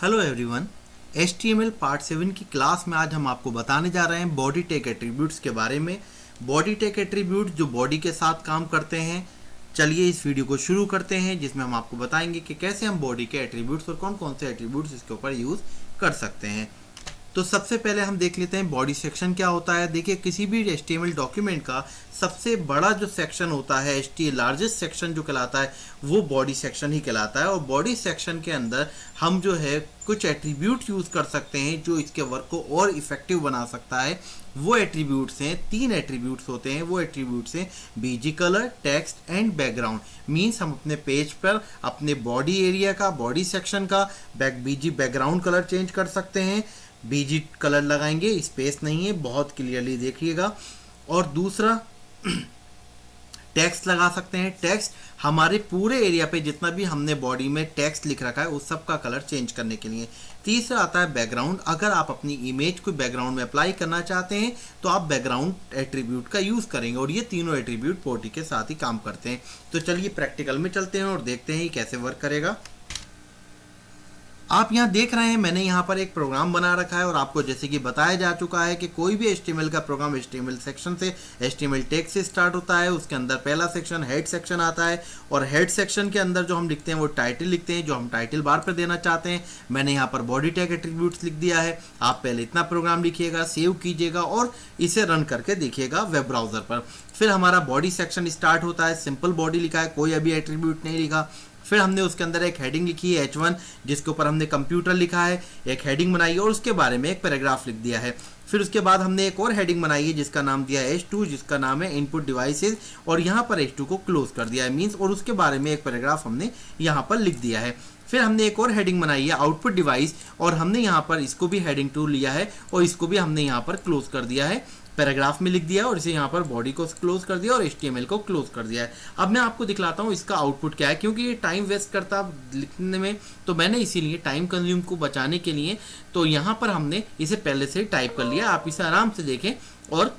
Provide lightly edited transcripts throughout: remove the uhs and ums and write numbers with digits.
Hello everyone. HTML part 7 की class में आज हम आपको बताने जा रहे हैं बॉडी टैग एट्रीब्यूट्स के बारे में। बॉडी टैग एट्रीब्यूट जो बॉडी के साथ काम करते हैं। चलिए इस वीडियो को शुरू करते हैं जिसमें हम आपको बताएंगे कि कैसे हम बॉडी के एट्रीब्यूट्स और कौन कौन से एट्रीब्यूट्स इसके ऊपर यूज़ कर सकते हैं। तो सबसे पहले हम देख लेते हैं बॉडी सेक्शन क्या होता है। देखिए किसी भी HTML डॉक्यूमेंट का सबसे बड़ा जो सेक्शन होता है, लार्जेस्ट सेक्शन जो कहलाता है वो बॉडी सेक्शन ही कहलाता है। और बॉडी सेक्शन के अंदर हम जो है कुछ एट्रीब्यूट यूज़ कर सकते हैं जो इसके वर्क को और इफेक्टिव बना सकता है। वो एट्रीब्यूट्स हैं, 3 एट्रीब्यूट्स होते हैं। वो एट्रीब्यूट्स हैं BG colour, text and background. Means हम अपने पेज पर अपने बॉडी एरिया का, बॉडी सेक्शन का बीजी बैकग्राउंड कलर चेंज कर सकते हैं। बीजी कलर लगाएंगे, स्पेस नहीं है, बहुत क्लियरली देखिएगा। और दूसरा टेक्स्ट लगा सकते हैं। टेक्स्ट हमारे पूरे एरिया पे जितना भी हमने बॉडी में टेक्स्ट लिख रखा है उस सब का कलर चेंज करने के लिए। तीसरा आता है बैकग्राउंड। अगर आप अपनी इमेज को बैकग्राउंड में अप्लाई करना चाहते हैं तो आप बैकग्राउंड एट्रीब्यूट का यूज़ करेंगे। और ये तीनों एट्रीब्यूट बॉडी के साथ ही काम करते हैं। तो चलिए प्रैक्टिकल में चलते हैं और देखते हैं ये कैसे वर्क करेगा। आप यहाँ देख रहे हैं मैंने यहाँ पर एक प्रोग्राम बना रखा है और आपको जैसे कि बताया जा चुका है कि कोई भी HTML का प्रोग्राम HTML सेक्शन से, HTML टैग से स्टार्ट होता है। उसके अंदर पहला सेक्शन हेड सेक्शन आता है और हेड सेक्शन के अंदर जो हम लिखते हैं वो टाइटल लिखते हैं जो हम टाइटल बार पर देना चाहते हैं। मैंने यहाँ पर बॉडी टैग एट्रीब्यूट्स लिख दिया है। आप पहले इतना प्रोग्राम लिखिएगा, सेव कीजिएगा और इसे रन करके देखिएगा वेब ब्राउजर पर। फिर हमारा बॉडी सेक्शन स्टार्ट होता है। सिंपल बॉडी लिखा है, कोई अभी एट्रीब्यूट नहीं लिखा। फिर हमने उसके अंदर एक हेडिंग लिखी है H1 जिसके ऊपर हमने कंप्यूटर लिखा है, एक हेडिंग बनाई है और उसके बारे में एक पैराग्राफ लिख दिया है। फिर उसके बाद हमने एक और हेडिंग बनाई है जिसका नाम दिया है H2 जिसका नाम है इनपुट डिवाइसेस और यहाँ पर H2 को क्लोज कर दिया है मीन्स, और उसके बारे में एक पैराग्राफ हमने यहाँ पर लिख दिया है। फिर हमने एक और हेडिंग बनाई है आउटपुट डिवाइस और हमने यहाँ पर इसको भी हेडिंग 2 लिया है और इसको भी हमने यहाँ पर क्लोज कर दिया है, पैराग्राफ में लिख दिया और इसे यहाँ पर बॉडी को क्लोज कर दिया और HTML को क्लोज कर दिया है। अब मैं आपको दिखलाता हूँ इसका आउटपुट क्या है, क्योंकि ये टाइम वेस्ट करता लिखने में, तो मैंने इसीलिए टाइम कंज्यूम को बचाने के लिए तो यहाँ पर हमने इसे पहले से टाइप कर लिया। आप इसे आराम से देखें और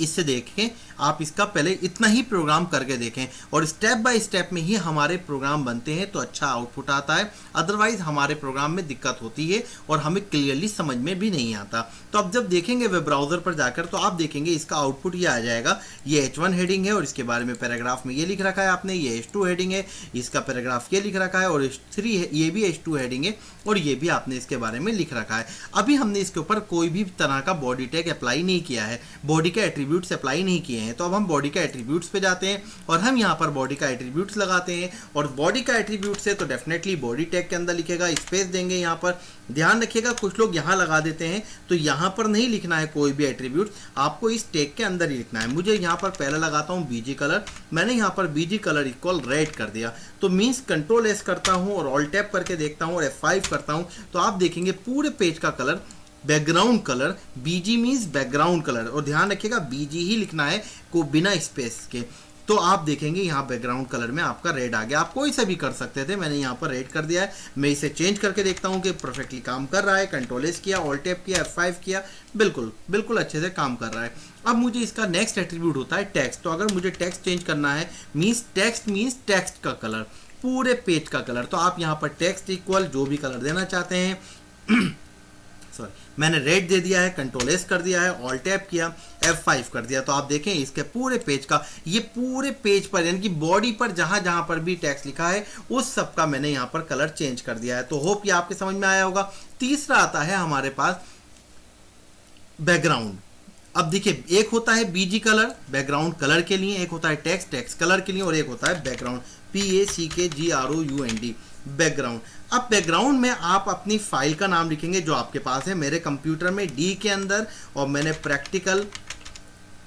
इससे देखें, आप इसका पहले इतना ही प्रोग्राम करके देखें और स्टेप बाय स्टेप में ही हमारे प्रोग्राम बनते हैं तो अच्छा आउटपुट आता है। अदरवाइज हमारे प्रोग्राम में दिक्कत होती है और हमें क्लियरली समझ में भी नहीं आता। तो अब जब देखेंगे वेब ब्राउजर पर जाकर तो आप देखेंगे इसका आउटपुट ये आ जाएगा। ये H1 हेडिंग है और इसके बारे में पैराग्राफ में ये लिख रखा है आपने। ये H2 हेडिंग है, इसका पैराग्राफ ये लिख रखा है और H3 है, ये भी H2 हेडिंग है और ये भी आपने इसके बारे में लिख रखा है। अभी हमने इसके ऊपर कोई भी तरह का बॉडी टैग अप्लाई नहीं किया है, बॉडी के एट्रीब्यूट्स अप्लाई नहीं किए हैं। तो अब हम बॉडी का एट्रीब्यूट्स पे जाते हैं और हम यहाँ पर बॉडी का एट्रीब्यूट्स लगाते हैं। और बॉडी का एट्रीब्यूट्स है तो डेफिनेटली बॉडी टैग के अंदर लिखेगा, स्पेस देंगे यहाँ पर। ध्यान रखिएगा कुछ लोग यहाँ लगा देते हैं तो यहाँ पर नहीं लिखना है कोई भी एट्रीब्यूट, आपको इस टैग के अंदर ही लिखना है। मुझे यहाँ पर पहले लगाता हूँ बीजी कलर। मैंने यहाँ पर बीजी कलर इक्वल रेड कर दिया तो मीन्स कंट्रोल S करता हूँ और ऑल टैप करके देखता हूँ और F5 करता हूँ तो आप देखेंगे पूरे पेज का कलर बैकग्राउंड कलर बीजी मीन्स बैकग्राउंड कलर। और ध्यान रखिएगा बीजी ही लिखना है को बिना स्पेस के। तो आप देखेंगे यहाँ बैकग्राउंड कलर में आपका रेड आ गया। आप कोई सा भी कर सकते थे, मैंने यहाँ पर रेड कर दिया है। मैं इसे चेंज करके देखता हूँ कि परफेक्टली काम कर रहा है। कंट्रोल S किया, ऑल टैप किया, F5 किया, बिल्कुल बिल्कुल अच्छे से काम कर रहा है। अब मुझे इसका नेक्स्ट एट्रीब्यूट होता है टेक्स्ट। तो अगर मुझे टेक्स्ट चेंज करना है मीन्स टेक्स्ट का कलर, पूरे पेज का कलर, तो आप यहाँ पर टेक्स्ट इक्वल जो भी कलर देना चाहते हैं सॉरी मैंने रेड दे दिया है, कंट्रोल S कर दिया है, ऑल टैप किया, F5 कर दिया। तो आप देखें इसके पूरे पेज का, ये पूरे पेज पर यानी कि बॉडी पर जहां जहां पर भी टेक्स्ट लिखा है उस सब का मैंने यहाँ पर कलर चेंज कर दिया है। तो होप ये आपके समझ में आया होगा। तीसरा आता है हमारे पास बैकग्राउंड। अब देखिए एक होता है बीजी कलर बैकग्राउंड कलर के लिए, एक होता है टेक्स्ट कलर के लिए और एक होता है बैकग्राउंड PACKGROUND बैकग्राउंड। अब बैकग्राउंड में आप अपनी फाइल का नाम लिखेंगे जो आपके पास है। मेरे कंप्यूटर में D के अंदर और मैंने प्रैक्टिकल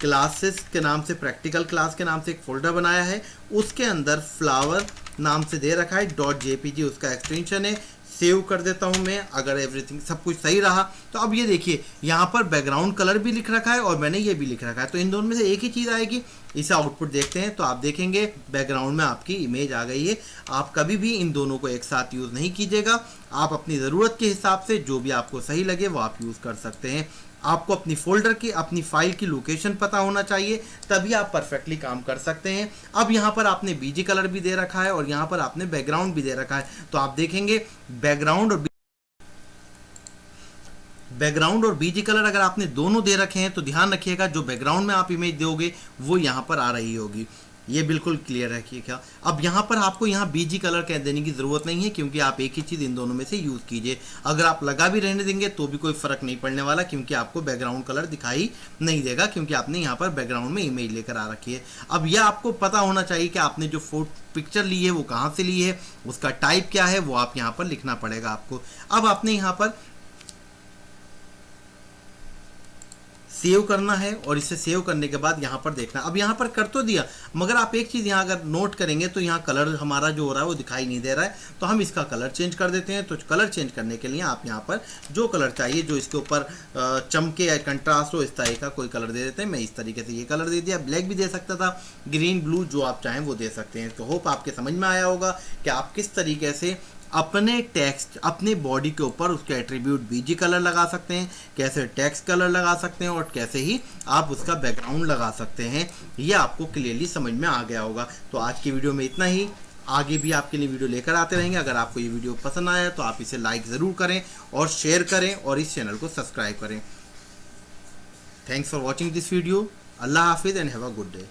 क्लासेस के नाम से, प्रैक्टिकल क्लास के नाम से एक फोल्डर बनाया है। उसके अंदर फ्लावर नाम से दे रखा है .jpg उसका एक्सटेंशन है। सेव कर देता हूं मैं। अगर एवरीथिंग सब कुछ सही रहा तो अब ये देखिए यहाँ पर बैकग्राउंड कलर भी लिख रखा है और मैंने ये भी लिख रखा है। तो इन दोनों में से एक ही चीज़ आएगी। इसे आउटपुट देखते हैं तो आप देखेंगे बैकग्राउंड में आपकी इमेज आ गई है। आप कभी भी इन दोनों को एक साथ यूज़ नहीं कीजिएगा। आप अपनी ज़रूरत के हिसाब से जो भी आपको सही लगे वो आप यूज़ कर सकते हैं। आपको अपनी फोल्डर की, अपनी फाइल की लोकेशन पता होना चाहिए, तभी आप परफेक्टली काम कर सकते हैं। अब यहाँ पर आपने बीजी कलर भी दे रखा है और यहाँ पर आपने बैकग्राउंड भी दे रखा है। तो आप देखेंगे बैकग्राउंड और बैकग्राउंड और बीजी कलर अगर आपने दोनों दे रखे हैं तो ध्यान रखिएगा जो बैकग्राउंड में आप इमेज दोगे वो यहाँ पर आ रही होगी। ये बिल्कुल क्लियर रखिएगा। अब यहाँ पर आपको यहाँ बीजी कलर कह देने की ज़रूरत नहीं है, क्योंकि आप एक ही चीज़ इन दोनों में से यूज़ कीजिए। अगर आप लगा भी रहने देंगे तो भी कोई फ़र्क नहीं पड़ने वाला, क्योंकि आपको बैकग्राउंड कलर दिखाई नहीं देगा, क्योंकि आपने यहाँ पर बैकग्राउंड में इमेज लेकर आ रखी है। अब यह आपको पता होना चाहिए कि आपने जो पिक्चर ली है वो कहाँ से ली है, उसका टाइप क्या है, वो आप यहाँ पर लिखना पड़ेगा आपको। अब आपने यहाँ पर सेव करना है, और इसे सेव करने के बाद यहाँ पर देखना। अब यहाँ पर कर तो दिया, मगर आप एक चीज़ यहाँ अगर नोट करेंगे तो यहाँ कलर हमारा जो हो रहा है वो दिखाई नहीं दे रहा है, तो हम इसका कलर चेंज कर देते हैं। तो कलर चेंज करने के लिए आप यहाँ पर जो कलर चाहिए, जो इसके ऊपर चमके या कंट्रास्ट हो, इस तरह का कोई कलर दे देते हैं। मैं इस तरीके से ये कलर दे दिया। ब्लैक भी दे सकता था, ग्रीन, ब्लू, जो आप चाहें वो दे सकते हैं। तो होप आपके समझ में आया होगा कि आप किस तरीके से अपने टेक्स्ट, अपने बॉडी के ऊपर उसके एट्रीब्यूट बीजी कलर लगा सकते हैं, कैसे टेक्स्ट कलर लगा सकते हैं, और कैसे ही आप उसका बैकग्राउंड लगा सकते हैं। ये आपको क्लियरली समझ में आ गया होगा। तो आज की वीडियो में इतना ही, आगे भी आपके लिए वीडियो लेकर आते रहेंगे। अगर आपको ये वीडियो पसंद आया तो आप इसे लाइक ज़रूर करें और शेयर करें और इस चैनल को सब्सक्राइब करें। Thanks for watching this video. अल्लाह हाफिज़ and have a good day.